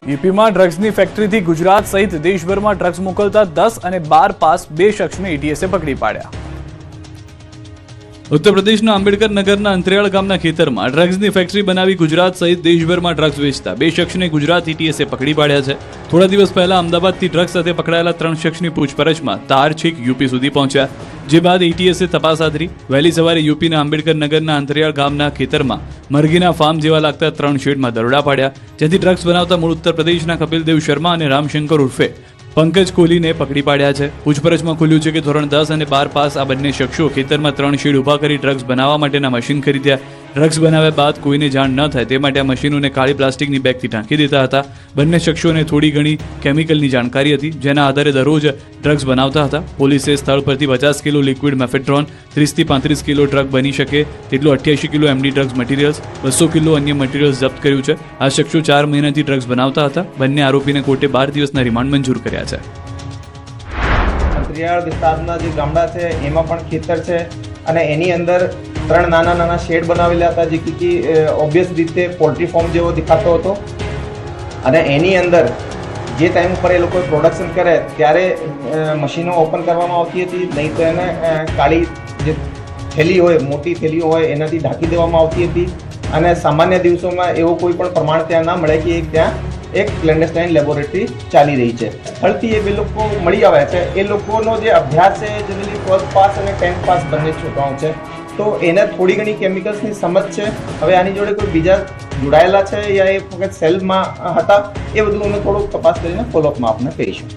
યુપીમાં ડ્રગ્સની ફેક્ટરીથી ગુજરાત સહિત દેશભરમાં ડ્રગ્સ મોકલતા 10 અને 12 પાસ 2 શખ્સને એટીએસે પકડી પાડ્યા। ઉત્તર પ્રદેશના આંબેડકર નગરના અંતરિયાળ ગામના ખેતરમાં ડ્રગ્સની ફેક્ટરી બનાવી ગુજરાત સહિત દેશભરમાં ડ્રગ્સ વેચતા 2 શખ્સને ગુજરાત એટીએસે પકડી પાડ્યા છે। થોડા દિવસ પહેલા અમદાવાદથી ડ્રગ્સ સાથે પકડાયેલા 3 શખ્સની પૂછપરછમાં તાર છેક યુપી સુધી પહોંચ્યા, જે બાદ એટીએસે તપાસ આદરી। વહેલી સવારે યુપીના આંબેડકર નગરના અંતરિયાળ ગામના ખેતરમાં મરઘીના ફાર્મ જેવા લાગતા 3 શેડમાં દરોડા પાડ્યા, જેથી ડ્રગ્સ બનાવતા મૂળ ઉત્તર પ્રદેશના કપિલદેવ શર્મા અને રામશંકર ઉર્ફે પંકજ કોહલીને પકડી પાડ્યા છે। પૂછપરછમાં ખુલ્યું છે કે ધોરણ 10 અને 12 પાસ આ બંને શખ્સો ખેતરમાં 3 શેડ ઊભા કરી ડ્રગ્સ બનાવવા માટેના મશીન ખરીદ્યા। ડ્રગ્સ બનાવ્યા બાદ કોઈને જાણ ન થાય તે માટે આ મશીનોને કાળી પ્લાસ્ટિકની બેગથી ઢાંકી દેતા હતા। બંને શખ્સોને થોડી ઘણી કેમિકલની જાણકારી હતી, જેના આધારે દરરોજ ડ્રગ્સ બનાવતા હતા। પોલીસે સ્થળ પરથી 50 કિલો લિક્વિડ મેફેડ્રોન, 30 થી 35 કિલો ડ્રગ બની શકે તેટલું 88 kilo MD drugs materials, 200 kilo અન્ય મટીરિયલ્સ જપ્ત કર્યું છે। આ શખ્સો 4 મહિનાથી ડ્રગ્સ બનાવતા હતા। બંને આરોપીને કોર્ટે 12 દિવસના રિમાન્ડ મંજૂર કર્યા છે। અંતરિયાળ વિસ્તારના જે ગામડા છે એમાં પણ ખેતર છે અને એની અંદર 3 નાના શેડ બનાવેલા હતા, જે કે ઓબ્વિયસ રીતે પોલ્ટ્રી ફાર્મ જેવો દેખાતો હતો। અને એની અંદર જે ટાઈમ ઉપર એ લોકોએ પ્રોડક્શન કરે ત્યારે મશીનો ઓપન કરવામાં આવતી હતી, નહીં તો એને કાળી જે થેલી હોય, મોટી થેલીઓ હોય એનાથી ઢાંકી દેવામાં આવતી હતી। અને સામાન્ય દિવસોમાં એવો કોઈ પણ પ્રમાણ ત્યાં ના મળે કે ત્યાં એક ક્લેન્ડેસ્ટાઇન લેબોરેટરી ચાલી રહી છે। સ્થળથી એ 2 લોકો મળી આવ્યા છે। એ લોકોનો જે અભ્યાસ છે જનરલી 12th પાસ અને 10th પાસ બંને છોકરાઓ છે, તો એને થોડી ઘણી કેમિકલ્સની સમજ છે। હવે આની જોડે કોઈ બીજા જોડાયેલા છે યા એ ફક્ત સેલમાં હતા, એ બધું અમે થોડુંક તપાસ કરીને ફોલોઅપમાં આપને કહીશું।